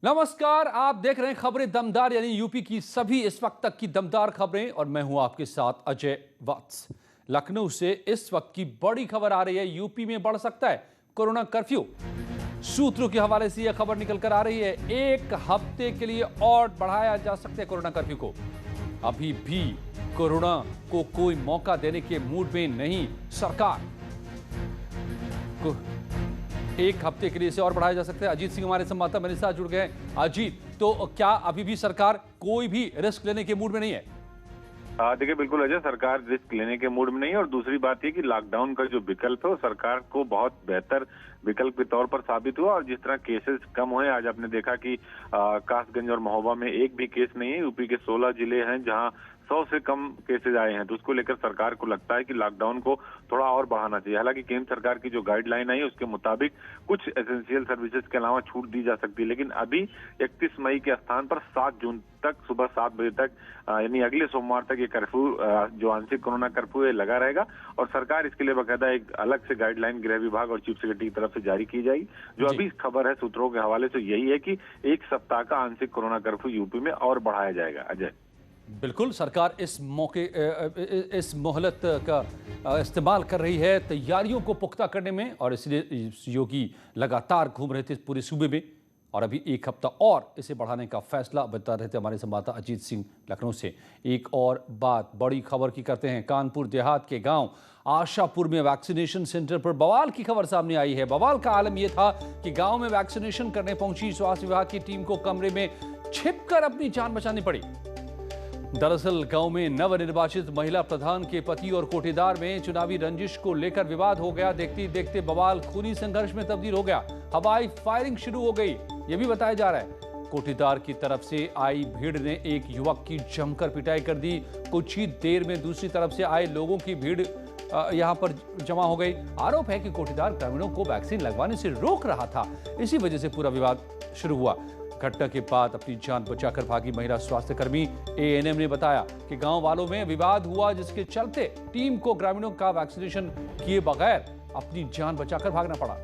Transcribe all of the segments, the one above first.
नमस्कार, आप देख रहे हैं खबरें दमदार यानी यूपी की सभी इस वक्त तक की दमदार खबरें और मैं हूं आपके साथ अजय वत्स। लखनऊ से इस वक्त की बड़ी खबर आ रही है। यूपी में बढ़ सकता है कोरोना कर्फ्यू। सूत्रों के हवाले से यह खबर निकल कर आ रही है, एक हफ्ते के लिए और बढ़ाया जा सकता है कोरोना कर्फ्यू को। अभी भी कोरोना को कोई मौका देने के मूड में नहीं सरकार। एक हफ्ते के लिए इसे और बढ़ाया जा सकता है। अजीत सिंह हमारे संवाददाता मेरे साथ जुड़ गए हैं। अजीत, तो क्या अभी भी सरकार कोई भी रिस्क लेने के मूड में नहीं है? देखिए, बिल्कुल अजय, सरकार रिस्क लेने के मूड में नहीं है। और दूसरी बात ये कि लॉकडाउन का जो विकल्प है वो सरकार को बहुत बेहतर विकल्प के तौर पर साबित हुआ। और जिस तरह केसेस कम हुए, आज आपने देखा कि कासगंज और महोबा में एक भी केस नहीं है। यूपी के 16 जिले हैं जहां 100 से कम केसेज आए हैं। तो उसको लेकर सरकार को लगता है कि लॉकडाउन को थोड़ा और बढ़ाना चाहिए। हालांकि केंद्र सरकार की जो गाइडलाइन आई है उसके मुताबिक कुछ एसेंशियल सर्विसेज के अलावा छूट दी जा सकती है। लेकिन अभी 31 मई के स्थान पर 7 जून तक सुबह 7 बजे तक यानी अगले सोमवार तक ये कर्फ्यू, जो आंशिक कोरोना कर्फ्यू है, लगा रहेगा। और सरकार इसके लिए बाकायदा एक अलग से गाइडलाइन गृह विभाग और चीफ सेक्रेटरी की तरफ से जारी की जाएगी। जो अभी खबर है सूत्रों के हवाले से यही है कि एक सप्ताह का आंशिक कोरोना कर्फ्यू यूपी में और बढ़ाया जाएगा। अजय, बिल्कुल, सरकार इस मौके इस मोहलत का इस्तेमाल कर रही है तैयारियों को पुख्ता करने में, और इसलिए योगी लगातार घूम रहे थे पूरे सूबे में और अभी एक हफ्ता और इसे बढ़ाने का फैसला बता रहे थे हमारे संवाददाता अजीत सिंह लखनऊ से। एक और बात बड़ी खबर की करते हैं। कानपुर देहात के गांव आशापुर में वैक्सीनेशन सेंटर पर बवाल की खबर सामने आई है। बवाल का आलम यह था कि गांव में वैक्सीनेशन करने पहुंची स्वास्थ्य विभाग की टीम को कमरे में छिपकर अपनी जान बचानी पड़ी। दरअसल गांव में नवनिर्वाचित महिला प्रधान के पति और कोटेदार में चुनावी रंजिश को लेकर विवाद हो गया। देखते ही देखते बवाल खूनी संघर्ष में तब्दील हो गया। हवाई फायरिंग शुरू हो गई, यह भी बताया जा रहा है। कोटेदार की तरफ से आई भीड़ ने एक युवक की जमकर पिटाई कर दी। कुछ ही देर में दूसरी तरफ से आए लोगों की भीड़ यहां पर जमा हो गई। आरोप है कि कोटेदार ग्रामीणों को वैक्सीन लगवाने से रोक रहा था, इसी वजह से पूरा विवाद शुरू हुआ। घटना के बाद अपनी जान बचाकर भागी महिला स्वास्थ्य कर्मी एएनएम ने बताया कि गांव वालों में विवाद हुआ, जिसके चलते टीम को ग्रामीणों का वैक्सीनेशन किए बगैर अपनी जान बचाकर भागना पड़ा।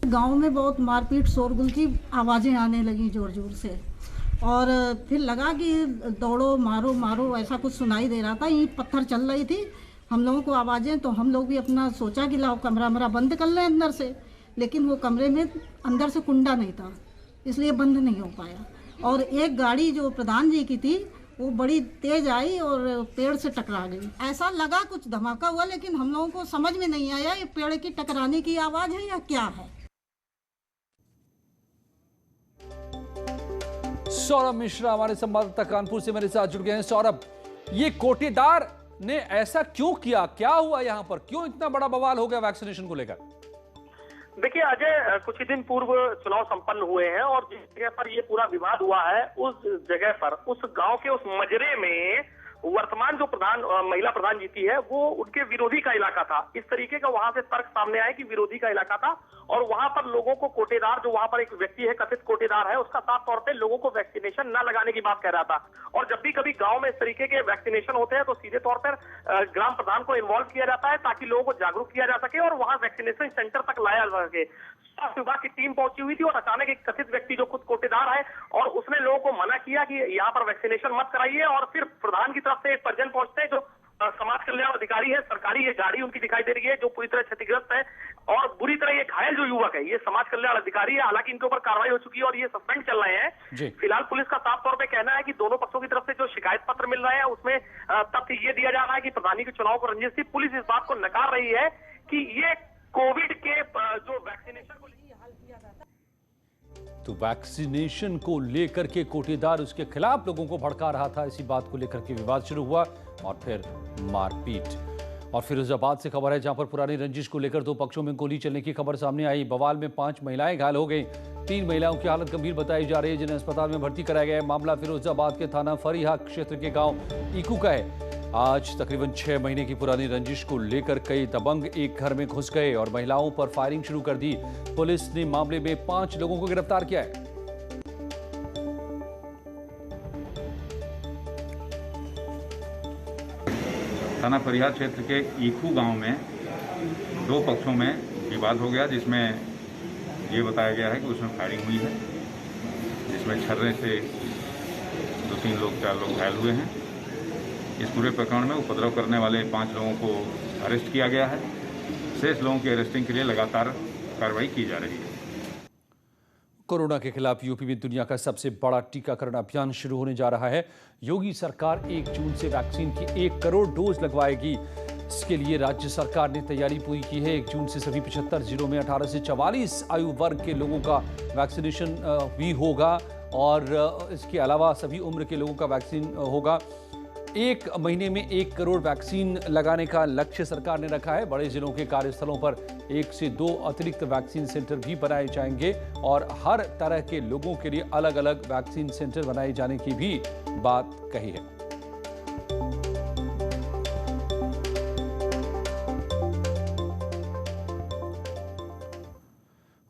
गांव में बहुत मारपीट शोरगुल की आवाजें आने लगी जोर जोर से, और फिर लगा कि दौड़ो मारो मारो, ऐसा कुछ सुनाई दे रहा था। ईंट पत्थर चल रही थी, हम लोगों को आवाजें, तो हम लोग भी अपना सोचा कि लाओ कमरा मरा बंद कर लें अंदर से, लेकिन वो कमरे में अंदर से कुंडा नहीं था, इसलिए बंद नहीं हो पाया। और एक गाड़ी जो प्रधान जी की थी वो बड़ी तेज आई और पेड़ से टकरा गई। ऐसा लगा कुछ धमाका हुआ, लेकिन हम लोगों को समझ में नहीं आया ये पेड़ की टकराने की आवाज है या क्या है। सौरभ मिश्रा हमारे संवाददाता कानपुर से मेरे साथ जुड़ गए हैं। सौरभ, ये कोटेदार ने ऐसा क्यों किया, क्या हुआ यहाँ पर, क्यों इतना बड़ा बवाल हो गया वैक्सीनेशन को लेकर? देखिए अजय, कुछ ही दिन पूर्व चुनाव संपन्न हुए हैं और जिस जगह पर ये पूरा विवाद हुआ है उस जगह पर, उस गांव के उस मजरे में वर्तमान जो महिला प्रधान जीती है वो उनके विरोधी का इलाका था। इस तरीके का वहां से तर्क सामने आया कि विरोधी का इलाका था और वहां पर लोगों को कोटेदार, जो वहां पर एक व्यक्ति है कथित कोटेदार है, उसका साफ तौर पे लोगों को वैक्सीनेशन न लगाने की बात कह रहा था। और जब भी कभी गांव में इस तरीके के वैक्सीनेशन होते हैं तो सीधे तौर पर ग्राम प्रधान को इन्वॉल्व किया जाता है ताकि लोगों को जागरूक किया जा सके और वहां वैक्सीनेशन सेंटर तक लाया जा सके। स्वास्थ्य विभाग की टीम पहुंची हुई थी और अचानक एक कथित व्यक्ति जो खुद कोटेदार है और उसने लोगों को मना किया कि यहाँ पर वैक्सीनेशन मत कराइए। और फिर प्रधान की तरफ से एक परिजन पहुंचते हैं जो समाज कल्याण अधिकारी है, सरकारी ये गाड़ी उनकी दिखाई दे रही है जो पूरी तरह क्षतिग्रस्त है और बुरी तरह ये घायल जो युवक है ये समाज कल्याण अधिकारी है। हालांकि इनके ऊपर कार्रवाई हो चुकी है और ये सस्पेंड चल रहे हैं। फिलहाल पुलिस का साफ तौर पे कहना है कि दोनों पक्षों की तरफ से जो शिकायत पत्र मिल रहे हैं उसमें तथ्य ये दिया जा रहा है कि प्रधानी के चुनाव को रंजिश थी। पुलिस इस बात को नकार रही है कि ये कोविड के जो वैक्सीनेशन को तो वैक्सीनेशन को लेकर के कोटेदार उसके खिलाफ लोगों को भड़का रहा था। इसी बात को लेकर के विवाद शुरू हुआ और फिर मारपीट। और फिरोजाबाद से खबर है जहां पर पुरानी रंजिश को लेकर दो पक्षों में गोली चलने की खबर सामने आई। बवाल में 5 महिलाएं घायल हो गई। 3 महिलाओं की हालत गंभीर बताई जा रही है जिन्हें अस्पताल में भर्ती कराया गया है। मामला फिरोजाबाद के थाना फरीहा क्षेत्र के गांव ईकू का है। आज तकरीबन 6 महीने की पुरानी रंजिश को लेकर कई दबंग एक घर में घुस गए और महिलाओं पर फायरिंग शुरू कर दी। पुलिस ने मामले में 5 लोगों को गिरफ्तार किया है। थाना फरीहा क्षेत्र के ईखू गांव में 2 पक्षों में विवाद हो गया, जिसमें ये बताया गया है कि उसमें फायरिंग हुई है, जिसमें छर्रे से 2-3 लोग 4 लोग घायल हुए हैं। इस पूरे प्रकरण में उपद्रव करने वाले 5 लोगों को अरेस्ट किया गया है। शेष लोगों की अरेस्टिंग के लिए लगातार कार्रवाई की जा रही है। कोरोना के खिलाफ यूपी में दुनिया का सबसे बड़ा टीकाकरण अभियान शुरू होने जा रहा है। योगी सरकार 1 जून से वैक्सीन की 1 करोड़ डोज लगवाएगी। इसके लिए राज्य सरकार ने तैयारी पूरी की है। 1 जून से सभी 75 जिलों में 18 से 44 आयु वर्ग के लोगों का वैक्सीनेशन भी होगा और इसके अलावा सभी उम्र के लोगों का वैक्सीन होगा। 1 महीने में 1 करोड़ वैक्सीन लगाने का लक्ष्य सरकार ने रखा है। बड़े जिलों के कार्यस्थलों पर 1 से 2 अतिरिक्त वैक्सीन सेंटर भी बनाए जाएंगे और हर तरह के लोगों के लिए अलग अलग वैक्सीन सेंटर बनाए जाने की भी बात कही है।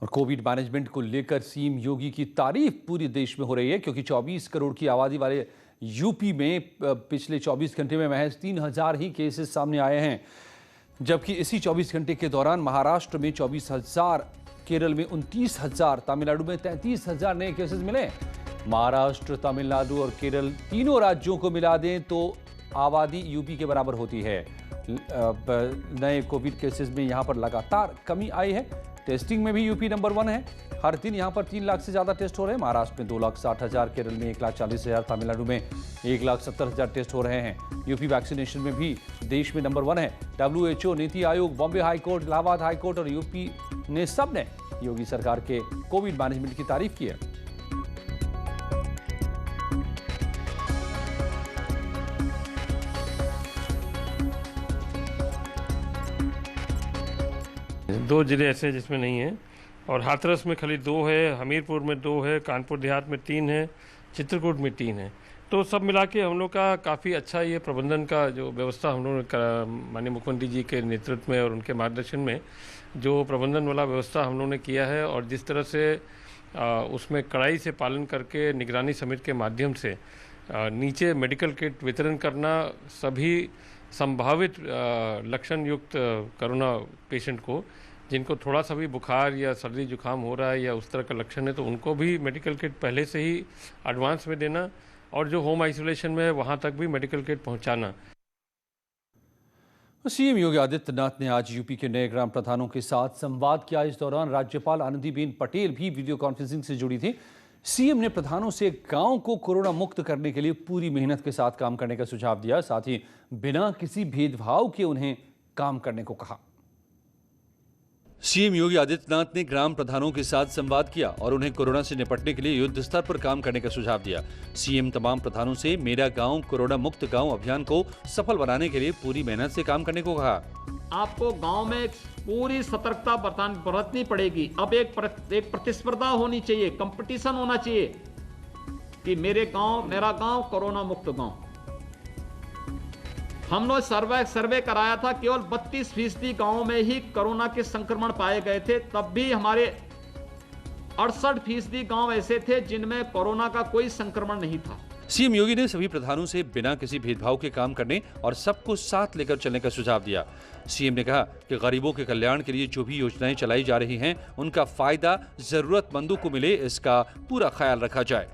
और कोविड मैनेजमेंट को लेकर सीएम योगी की तारीफ पूरे देश में हो रही है, क्योंकि 24 करोड़ की आबादी वाले यूपी में पिछले 24 घंटे में महज 3000 ही केसेस सामने आए हैं, जबकि इसी 24 घंटे के दौरान महाराष्ट्र में 24,000, केरल में 29,000, तमिलनाडु में 33,000 नए केसेस मिले। महाराष्ट्र, तमिलनाडु और केरल तीनों राज्यों को मिला दें तो आबादी यूपी के बराबर होती है। नए कोविड केसेस में यहां पर लगातार कमी आई है। टेस्टिंग में भी यूपी नंबर 1 है। हर दिन यहां पर 3 लाख से ज्यादा टेस्ट हो रहे हैं। महाराष्ट्र में 2,60,000, केरल में 1,40,000, तमिलनाडु में 1,70,000 टेस्ट हो रहे हैं। यूपी वैक्सीनेशन में भी देश में नंबर 1 है। WHO, NITI Aayog, Bombay high court, Allahabad high court और यूपी ने सबने योगी सरकार के कोविड मैनेजमेंट की तारीफ की है। दो जिले ऐसे हैं जिसमें नहीं है, और हाथरस में खाली 2 है, हमीरपुर में 2 है, कानपुर देहात में 3 है, चित्रकूट में 3 है। तो सब मिला के हम लोग का काफ़ी अच्छा ये प्रबंधन का जो व्यवस्था हम लोगों ने माननीय मुख्यमंत्री जी के नेतृत्व में और उनके मार्गदर्शन में जो प्रबंधन वाला व्यवस्था हम लोगों ने किया है, और जिस तरह से उसमें कड़ाई से पालन करके निगरानी समिति के माध्यम से नीचे मेडिकल किट वितरण करना, सभी संभावित लक्षण युक्त कोरोना पेशेंट को जिनको थोड़ा सा भी बुखार या सर्दी जुकाम हो रहा है या उस तरह का लक्षण है, तो उनको भी मेडिकल किट पहले से ही एडवांस में देना, और जो होम आइसोलेशन में है वहाँ तक भी मेडिकल किट पहुँचाना। सीएम योगी आदित्यनाथ ने आज यूपी के नए ग्राम प्रधानों के साथ संवाद किया। इस दौरान राज्यपाल आनंदीबेन पटेल भी वीडियो कॉन्फ्रेंसिंग से जुड़ी थी। सीएम ने प्रधानों से गांव को कोरोना मुक्त करने के लिए पूरी मेहनत के साथ काम करने का सुझाव दिया। साथ ही बिना किसी भेदभाव के उन्हें काम करने को कहा। सीएम योगी आदित्यनाथ ने ग्राम प्रधानों के साथ संवाद किया और उन्हें कोरोना से निपटने के लिए युद्ध स्तर पर काम करने का सुझाव दिया। सीएम तमाम प्रधानों से मेरा गांव कोरोना मुक्त गांव अभियान को सफल बनाने के लिए पूरी मेहनत से काम करने को कहा। आपको गांव में पूरी सतर्कता बरतनी पड़ेगी। अब एक प्रतिस्पर्धा होनी चाहिए, कंपटीशन होना चाहिए कि मेरा गांव कोरोना मुक्त गांव। हमने सर्वे कराया था, केवल 32% गांवों में ही कोरोना के संक्रमण पाए गए थे। तब भी हमारे 68% गांव ऐसे थे जिनमें कोरोना का कोई संक्रमण नहीं था। सीएम योगी ने सभी प्रधानों से बिना किसी भेदभाव के काम करने और सबको साथ लेकर चलने का सुझाव दिया। सीएम ने कहा कि गरीबों के कल्याण के लिए जो भी योजनाएं चलाई जा रही हैं, उनका फायदा जरूरतमंदों को मिले, इसका पूरा ख्याल रखा जाए।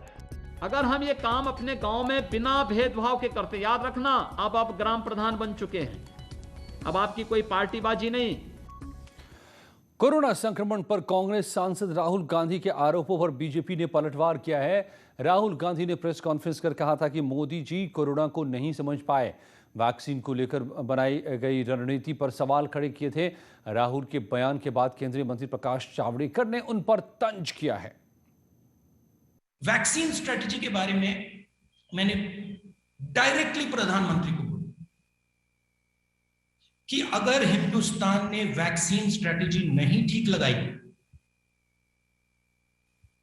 अगर हम ये काम अपने गांव में बिना भेदभाव के करते, याद रखना अब आप ग्राम प्रधान बन चुके हैं, अब आपकी कोई पार्टीबाजी नहीं। कोरोना संक्रमण पर कांग्रेस सांसद राहुल गांधी के आरोपों पर बीजेपी ने पलटवार किया है। राहुल गांधी ने प्रेस कॉन्फ्रेंस कर कहा था कि मोदी जी कोरोना को नहीं समझ पाए। वैक्सीन को लेकर बनाई गई रणनीति पर सवाल खड़े किए थे। राहुल के बयान के बाद केंद्रीय मंत्री प्रकाश जावड़ेकर ने उन पर तंज किया है। वैक्सीन स्ट्रेटजी के बारे में मैंने डायरेक्टली प्रधानमंत्री को बोला कि अगर हिंदुस्तान ने वैक्सीन स्ट्रेटजी नहीं ठीक लगाई,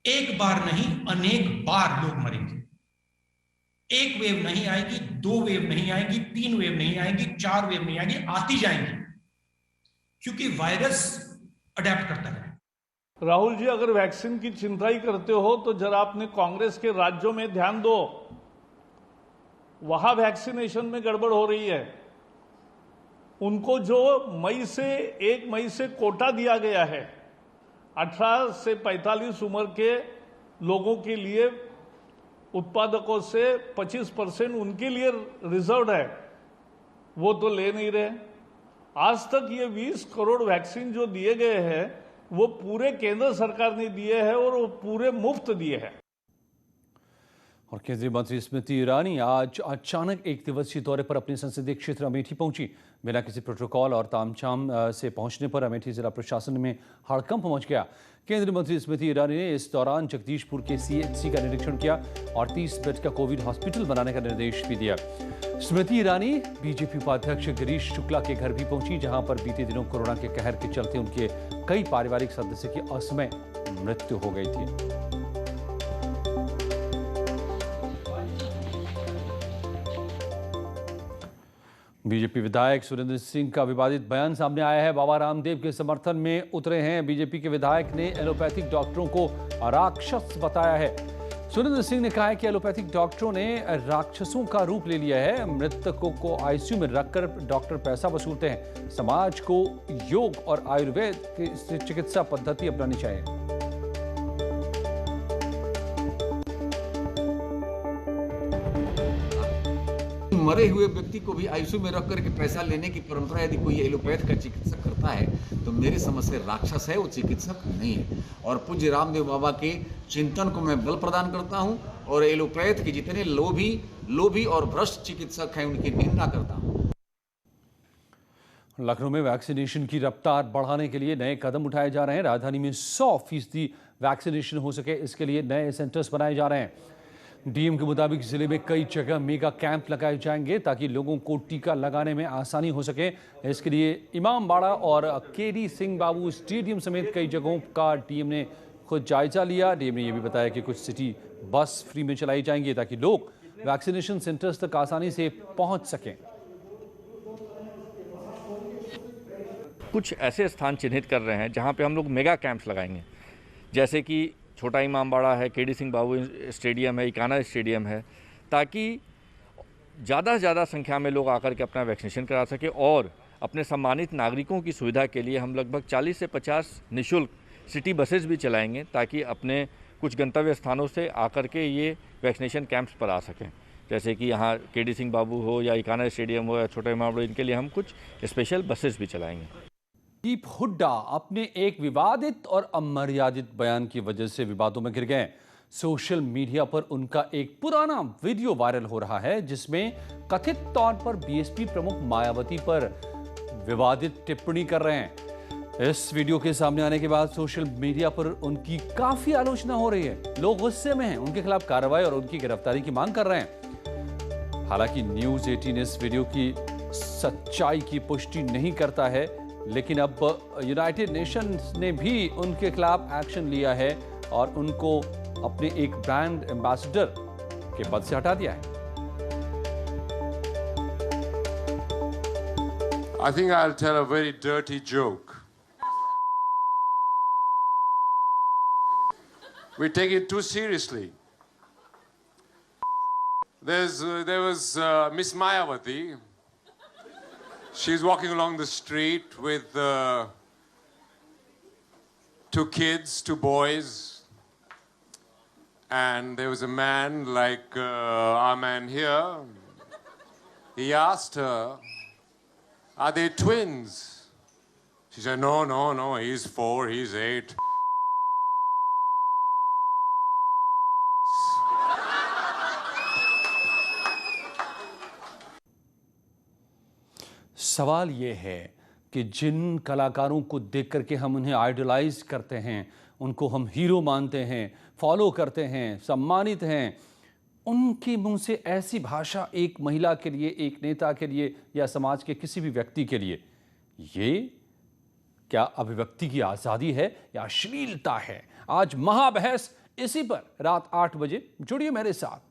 एक बार नहीं अनेक बार लोग मरेंगे। एक वेव नहीं आएगी, 2 वेव नहीं आएगी, 3 वेव नहीं आएगी, 4 वेव नहीं आएगी, आती जाएंगी, क्योंकि वायरस अडेप्ट करता है। राहुल जी, अगर वैक्सीन की चिंता ही करते हो तो जरा अपने कांग्रेस के राज्यों में ध्यान दो, वहां वैक्सीनेशन में गड़बड़ हो रही है। उनको जो 1 मई से कोटा दिया गया है, 18 से 45 उम्र के लोगों के लिए उत्पादकों से 25% उनके लिए रिजर्व है, वो तो ले नहीं रहे। आज तक ये 20 करोड़ वैक्सीन जो दिए गए हैं वो पूरे केंद्र सरकार ने दिए हैं और वो पूरे मुफ्त दिए हैं। और केंद्रीय मंत्री स्मृति ईरानी आज अचानक एक दिवसीय दौरे पर अपने संसदीय क्षेत्र अमेठी पहुंची। बिना किसी प्रोटोकॉल और तामझाम से पहुंचने पर अमेठी जिला प्रशासन में हड़कंप मच गया। केंद्रीय मंत्री स्मृति ईरानी ने इस दौरान जगदीशपुर के CHC का निरीक्षण किया और 30 बेड का कोविड हॉस्पिटल बनाने का निर्देश भी दिया। स्मृति ईरानी बीजेपी उपाध्यक्ष गिरीश शुक्ला के घर भी पहुंची, जहां पर बीते दिनों कोरोना के कहर के चलते उनके कई पारिवारिक सदस्य की असमय मृत्यु हो गई थी। बीजेपी विधायक सुरेंद्र सिंह का विवादित बयान सामने आया है। बाबा रामदेव के समर्थन में उतरे हैं। बीजेपी के विधायक ने एलोपैथिक डॉक्टरों को राक्षस बताया है। सुरेंद्र सिंह ने कहा है कि एलोपैथिक डॉक्टरों ने राक्षसों का रूप ले लिया है। मृतकों को ICU में रखकर डॉक्टर पैसा वसूलते हैं। समाज को योग और आयुर्वेद की चिकित्सा पद्धति अपनानी चाहिए। मरे हुए व्यक्ति को भी ICU में रख करके पैसा लेने की परंपरा यदि कोई एलोपैथ का चिकित्सक करता है तो मेरी समझ से राक्षस है, वो चिकित्सक नहीं है। और पूज्य रामदेव बाबा के चिंतन को मैं बल प्रदान करता हूं और एलोपैथ के जितने लोभी और भ्रष्ट चिकित्सक हैं उनकी निंदा करता हूं। लखनऊ में वैक्सीनेशन की रफ्तार बढ़ाने के लिए नए कदम उठाए जा रहे हैं। राजधानी में 100% वैक्सीनेशन हो सके, इसके लिए नए सेंटर्स बनाए जा रहे हैं। डीएम के मुताबिक जिले में कई जगह मेगा कैंप लगाए जाएंगे ताकि लोगों को टीका लगाने में आसानी हो सके। इसके लिए इमामबाड़ा और KD सिंह बाबू स्टेडियम समेत कई जगहों का डीएम ने खुद जायजा लिया। डीएम ने यह भी बताया कि कुछ सिटी बस फ्री में चलाई जाएंगी ताकि लोग वैक्सीनेशन सेंटर्स तक आसानी से पहुंच सकें। कुछ ऐसे स्थान चिन्हित कर रहे हैं जहां पे हम लोग मेगा कैंप्स लगाएंगे, जैसे कि छोटा इमामबाड़ा है, KD सिंह बाबू स्टेडियम है, इकाना स्टेडियम है, ताकि ज़्यादा से ज़्यादा संख्या में लोग आकर के अपना वैक्सीनेशन करा सके। और अपने सम्मानित नागरिकों की सुविधा के लिए हम लगभग 40 से 50 निःशुल्क सिटी बसेस भी चलाएंगे ताकि अपने कुछ गंतव्य स्थानों से आकर के ये वैक्सीनेशन कैंप्स पर आ सकें। जैसे कि यहाँ KD सिंह बाबू हो या इकाना स्टेडियम हो या छोटा इमामबाड़ा, इनके लिए हम कुछ स्पेशल बसेस भी चलाएंगे। दीप हुड्डा अपने एक विवादित और अमर्यादित बयान की वजह से विवादों में घिर गए। सोशल मीडिया पर उनका एक पुराना वीडियो वायरल हो रहा है जिसमें कथित तौर पर बीएसपी प्रमुख मायावती पर विवादित टिप्पणी कर रहे हैं। इस वीडियो के सामने आने के बाद सोशल मीडिया पर उनकी काफी आलोचना हो रही है। लोग गुस्से में हैं, उनके खिलाफ कार्रवाई और उनकी गिरफ्तारी की मांग कर रहे हैं। हालांकि न्यूज़ 18 इस वीडियो की सच्चाई की पुष्टि नहीं करता है, लेकिन अब यूनाइटेड नेशंस ने भी उनके खिलाफ एक्शन लिया है और उनको अपने एक ब्रांड एम्बेसडर के पद से हटा दिया है। I think I'll tell a very dirty joke. We take it too seriously. There was Miss Mayawati. She's walking along the street with 2 kids, 2 boys, and there was a man like our man here. He asked her, "Are they twins?" She said, No, he's 4, he's 8. सवाल ये है कि जिन कलाकारों को देख करके हम उन्हें आइडलाइज करते हैं, उनको हम हीरो मानते हैं, फॉलो करते हैं, सम्मानित हैं, उनके मुंह से ऐसी भाषा एक महिला के लिए, एक नेता के लिए या समाज के किसी भी व्यक्ति के लिए, ये क्या अभिव्यक्ति की आज़ादी है या अश्लीलता है? आज महाबहस इसी पर रात 8 बजे जुड़िए मेरे साथ।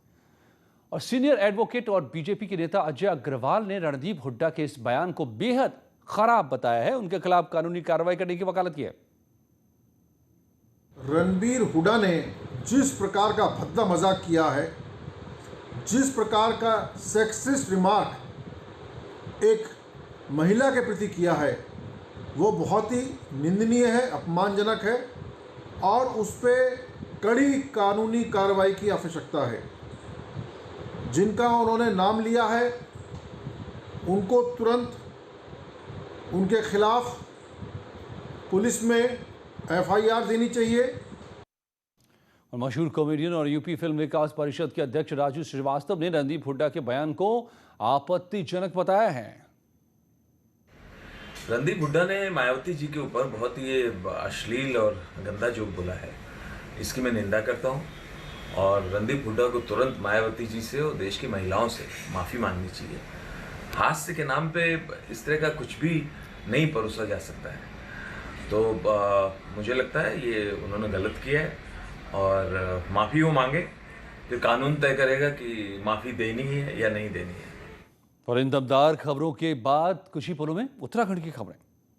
और सीनियर एडवोकेट और बीजेपी के नेता अजय अग्रवाल ने रणदीप हुड्डा के इस बयान को बेहद खराब बताया है। उनके खिलाफ कानूनी कार्रवाई करने की वकालत की है। रणबीर हुड्डा ने जिस प्रकार का भद्दा मजाक किया है, जिस प्रकार का सेक्सिस्ट रिमार्क एक महिला के प्रति किया है, वो बहुत ही निंदनीय है, अपमानजनक है और उस पर कड़ी कानूनी कार्रवाई की आवश्यकता है। जिनका उन्होंने नाम लिया है उनको तुरंत उनके खिलाफ पुलिस में एफआईआर देनी चाहिए। और मशहूर कॉमेडियन और यूपी फिल्म विकास परिषद के अध्यक्ष राजू श्रीवास्तव ने रणदीप हुड्डा के बयान को आपत्तिजनक बताया है। रणदीप हुड्डा ने मायावती जी के ऊपर बहुत ही अश्लील और गंदा जोक बोला है, इसकी मैं निंदा करता हूं और रणदीप हुड्डा को तुरंत मायावती जी से और देश की महिलाओं से माफ़ी मांगनी चाहिए। हास्य के नाम पे इस तरह का कुछ भी नहीं परोसा जा सकता है। तो मुझे लगता है ये उन्होंने गलत किया है और माफ़ी वो मांगे, फिर कानून तय करेगा कि माफ़ी देनी है या नहीं देनी है। और इन दमदार खबरों के बाद कुछ ही पलों में उत्तराखंड की खबरें।